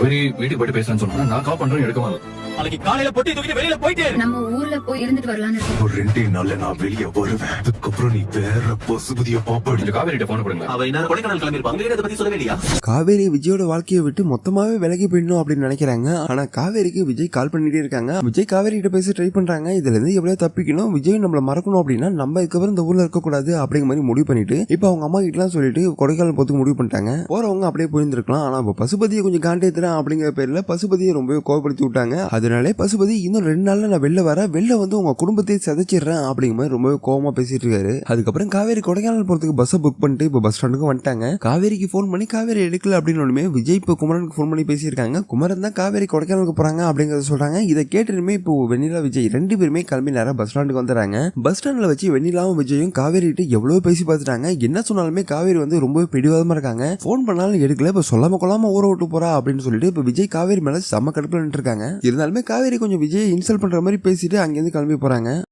காவேரி வீட்டுக்கு போயிட்டு பேசுறேன்னு சொன்னா நான் கால் பண்றேன் எடுக்கமா இல்ல. நாளைக்கு காலையில பொட்டி தூக்கிட்டு வெளியில போயிட்டே நம்ம ஊர்ல போய் இருந்துட்டு வரலாம்னு இருக்கோம். ஒரு 2 நாள்ல நான் வெளியே வருவேன். அதுக்கப்புறம் நீ வேற பசுபதிய பாப்பாடி. கொஞ்சம் காவேரிட்ட போன் கொடுங்க. அவ என்ன கொடைக்கானல் கிளம்பிருப்பாங்க. அதை பத்தி சொல்லவே இல்லையா? காவேரி விஜயோட வாழ்க்கையை விட்டு மொத்தமாவே விலகி போயிடணும் அப்படின்னு நினைக்கிறாங்க. ஆனா காவேரிக்கு விஜய் கால் பண்ணிட்டே இருக்காங்க. விஜய் காவேரி கிட்ட பேச ட்ரை பண்றாங்க. இதுல இருந்து எவ்வளவு தப்பிக்கணும், விஜய் நம்மள மறக்கணும் அப்படின்னா நம்ம இதுக்கப்புறம் இந்த ஊர்ல இருக்க கூடாது அப்படிங்கிற மாதிரி முடிவு பண்ணிட்டு இப்ப அவங்க அம்மா கிட்ட எல்லாம் சொல்லிட்டு கொடைக்கானல் போறதுக்கு முடிவு பண்ணிட்டாங்க. போறவங்க அப்படியே போயிருந்திருக்கலாம். ஆனா பசுபதியை கொஞ்சம் காண்டேத்துறேன் அப்படிங்கிற பேர்ல பசுபதியை ரொம்ப கோவப்படுத்தி விட்டாங்க. அதனாலே பசுபதி இன்னும் 2 நாள்ல நான் வெளில வந்து உங்க குடும்பத்தை சிதைச்சிடுறேன் அப்படிங்கிற மாதிரி ரொம்ப கோவமா பேசிட்டு இருக்காரு. அதுக்கப்புறம் காவேரி கொடைக்கானல் போறதுக்கு பஸ் புக் பண்ணிட்டு இப்ப பஸ் ஸ்டாண்டுக்கு வந்துட்டாங்க. காவேரிக்கு போன் பண்ணி காவேரி எடுக்கல அப்படின்னு விஜய் இப்ப குமரனுக்கு போன் பண்ணி பேசியிருக்காங்க. குமரன் தான் காவேரி கொடைக்கானலுக்கு போறாங்க அப்படிங்கறத சொல்றாங்க. இதை கேட்டுமே இப்போ வெண்ணிலா விஜய் 2 பேருமே கிளம்பி நேரம் பஸ் ஸ்டாண்டுக்கு வந்துறாங்க. பஸ் ஸ்டாண்ட்ல வச்சு வெண்ணிலாவும் விஜயும் காவேரி கிட்ட எவ்வளவு பேசி பார்த்துட்டாங்க. என்ன சொன்னாலுமே காவேரி வந்து ரொம்ப பிடிவாதமா இருக்காங்க. போன் பண்ணாலும் எடுக்கல. இப்ப சொல்லாம கொள்ளாம ஊற விட்டு போறா அப்படின்னு சொல்லிட்டு இப்ப விஜய் காவேரி மேல செம்ம கடுப்புல நின்று இருக்காங்க. இருந்தாலுமே காவேரி கொஞ்சம் விஜய் இன்சல்ட் பண்ற மாதிரி பேசிட்டு அங்கிருந்து கிளம்பி போறாங்க.